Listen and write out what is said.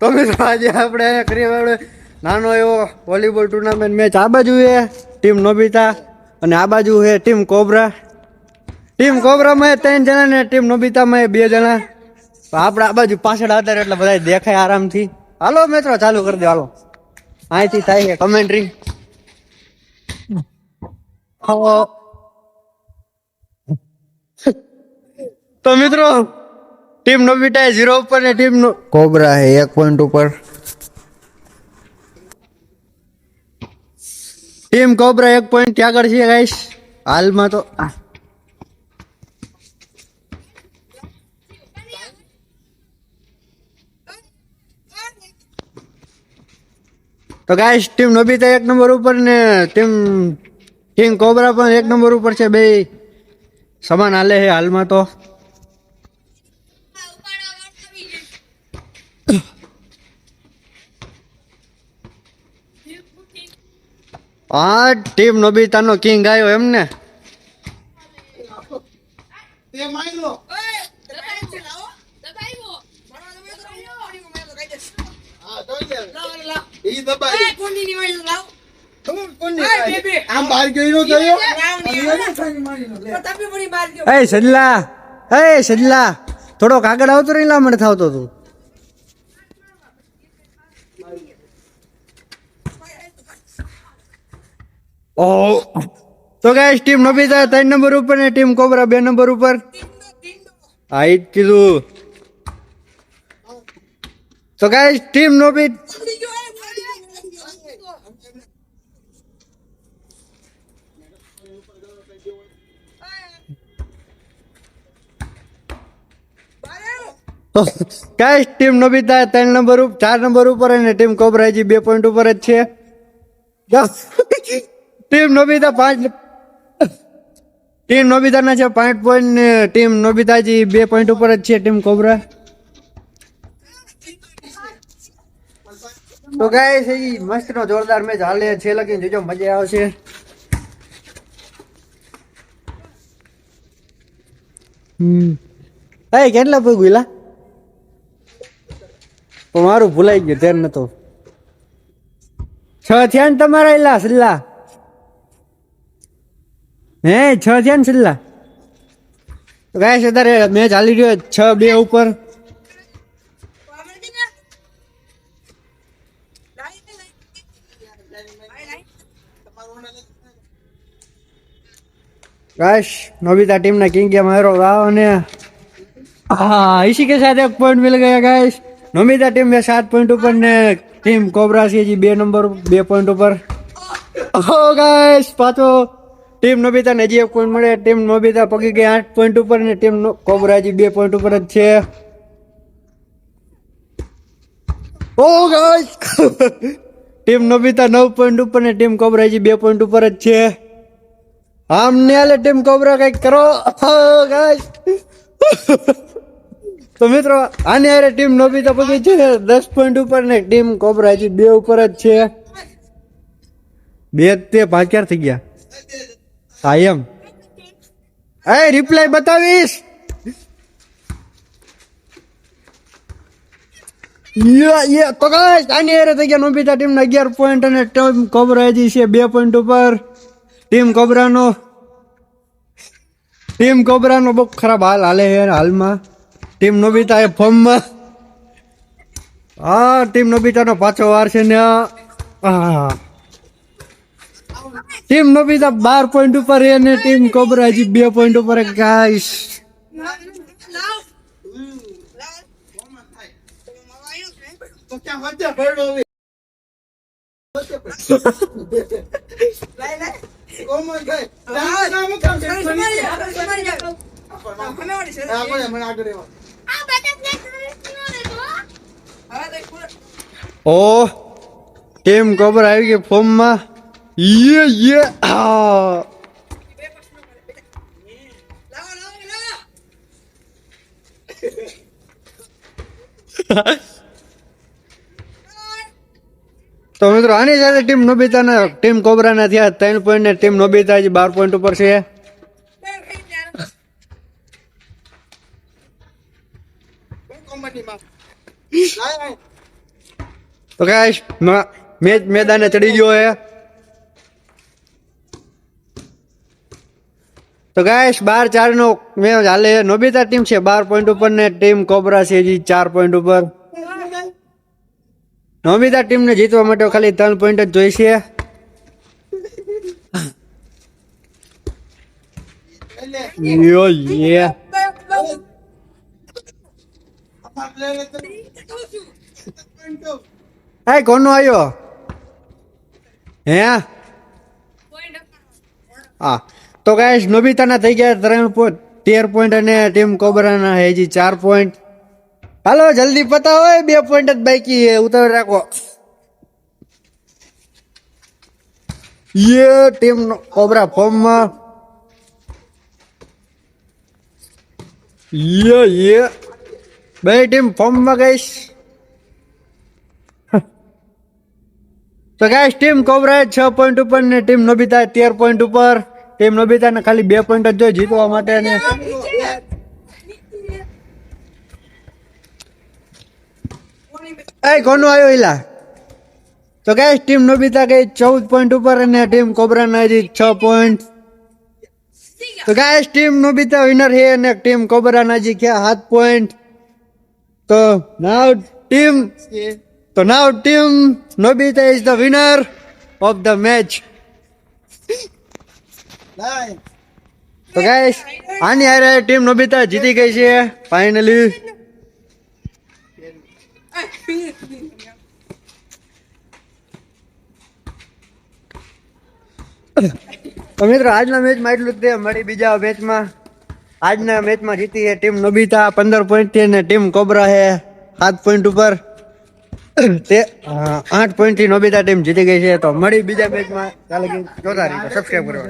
તો મિત્રો આજે આપણે કરીએ નાનો એવો વોલીબોલ ટુર્નામેન્ટ મેચ. આ બાજુ છે ટીમ નોબિતા અને આ બાજુ છે ટીમ કોબરા. ટીમ કોબરામાં 3 જણા ને ટીમ નોબિતામાં 2 જણા. આપણે આ બાજુ પાછળ આવતા એટલે બધા દેખાય આરામથી. હાલો મિત્રો ચાલુ કરી દો. હાલો અહીંથી થાય છે કમેન્ટ્રી. તો મિત્રો ટીમ નોબિતા 0 ઉપર ને ટીમ કોબરા હે 1 પોઈન્ટ ઉપર. ટીમ કોબરા 1 પોઈન્ટ થી આગળ છે ગાઈસ હાલમાં. તો ગાઈસ ટીમ નોબિતા 1 નંબર ઉપર ને ટીમ કોબરા પણ 1 નંબર ઉપર છે. બે સમાન હાલે છે હાલમાં. તો આ ટીમ નોબિતા નો કિંગ આવ્યો એમ ને. સજલા થોડોક આગળ આવતો રહી લા મને થાવતો તું. તો ગાઈસ ટીમ નોબિતા 3 નંબર ઉપર ને ટીમ કોબરા 2 નંબર ઉપર. હા ઈ જ કીધું. તો guys team નોબિતા guys team નોબિતા 3 number ઉપર 4 નંબર ઉપર અને ટીમ કોબરા હજી 2 પોઈન્ટ ઉપર જ છે. ટીમ નોબિતા 5 ટીમ નોબિતા ના છે 5 પોઈન્ટ ને ટીમ નોબિતાજી 2 પોઈન્ટ ઉપર જ છે ટીમ કોબરા. તો ગાઈસ એ મસ્ત નો જોરદાર મેચ હાલે છે. લગીને જોજો મજા આવશે. કેટલા પગ ગુલા પણ મારું ભૂલાઈ ગયું ધ્યાન નતો. 6 થયા ને તમારા એલા સલ્લા. 6 થયા ને સલ્લા. ગાઈસ અત્યારે મેચ હાલી રહ્યો 6-2 ઉપર. गाइस नोबिता टीम ने किंग के मारो वाह ने इसी के साथ 1 पॉइंट मिल गया गाइस. नोबिता टीम में 7 पॉइंट ऊपर ने टीम कोबरा से जी 2 नंबर 2 पॉइंट ऊपर. गाइस पाछो टीम नोबिता ने जी 1 पॉइंट મળે. टीम नोबिता પગી ગઈ 8 पॉइंट ઉપર ને ટીમ કોબરા जी 2 पॉइंट ઉપર જ છે. गाइस टीम नोबिता 9 पॉइंट ઉપર ને ટીમ કોબરા जी 2 पॉइंट ઉપર જ છે. हमने वाले टीम कोबरा कई करो गाइस. तो मित्रों आने वाले टीम नोबिता पगी છે 10 પોઈન્ટ ઉપર ને ટીમ કોબરા હજી 2 ઉપર જ છે. 2 તે 5 ક્યાં થઈ ગયા કાયમ. રિપ્લાય બતાવીશ. તો ગાઈસ આની હારે થઈ ગયા નોબિતા ટીમ ના 11 પોઈન્ટ અને ટીમ કોબરા હજી છે 2 પોઈન્ટ ઉપર. ટીમ કોબરાનો બહુ ખરાબ હાલ હાલે છે હાલમાં. ટીમ નોબિતા એ ફોર્મમાં. ટીમ નોબિતાનો પાછો વાર છે ને. ટીમ નોબિતા 12 પોઈન્ટ ઉપર છે ને ટીમ કોબરા હજી 2 પોઈન્ટ ઉપર. ગાઈસ ટીમ કોબરા આવી ગઈ ફોર્મમાં. તો મિત્રો આની સાથે ટીમ નોબિતા ના ટીમ કોબરા ના થયા 3 પોઈન્ટ ને ટીમ નોબિતા હજી 12 પોઈન્ટ ઉપર છે. તો ગાઈસ મેચ મેદાને ચડી ગયો હે. તો ગાઈસ 12-4 નો મેચ હાલે. નોબિતા ટીમ છે 12 પોઈન્ટ ઉપર ને ટીમ કોબરા છે જી 4 પોઈન્ટ ઉપર. નોબિતા ટીમ ને જીતવા માટે ખાલી 3 પોઈન્ટ જ જોઈશે. યો યે એ કોનો આવ્યો હે? હા તો ગાઈસ નોબિતાના થઈ ગયા 13 પોઈન્ટ અને ટીમ કોબરાના હજી 4 પોઈન્ટ. હાલો જલ્દી પતાવો, 2 પોઈન્ટ જ બાકી છે, ઉતાવળ રાખો. યે ટીમ કોબરા ફોર્મમાં. યે બે ટીમ ફોર્મમાં ગાઈસ. તો ગાઈસ ટીમ કોબરા 6 પોઈન્ટ ઉપર ને ટીમ નોબિતા 13 પોઈન્ટ ઉપર. ટીમ નોબિતાને ખાલી 2 પોઈન્ટ જ જોઈએ જીતવા માટે. ને એ કોનો આવ્યો ઈલા? તો ગાઈસ ટીમ નોબિતા ગઈ 14 પોઈન્ટ ઉપર અને ટીમ કોબરાના હજી 6 પોઈન્ટ. તો ગાઈસ ટીમ નોબિતા વિનર છે અને ટીમ કોબરાના હજી 7 પોઈન્ટ. તો now team Nobita is the winner of the match. તો ગાઈસ આની હારે ટીમ નોબિતા જીતી ગઈ છે ફાઇનલી. તો મિત્રો આજના મેચમાં એટલું જ છે. મળી બીજા મેચમાં. આજના મેચમાં જીતી છે ટીમ નોબિતા 15 પોઈન્ટ થી અને ટીમ કોબરા છે 7 પોઈન્ટ ઉપર. તે 8 પોઈન્ટ થી નોબિતા ટીમ જીતી ગઈ છે. તો મળી બીજા મેચમાં. ચાલો જોતા રહીજો, સબસ્ક્રાઇબ કરો.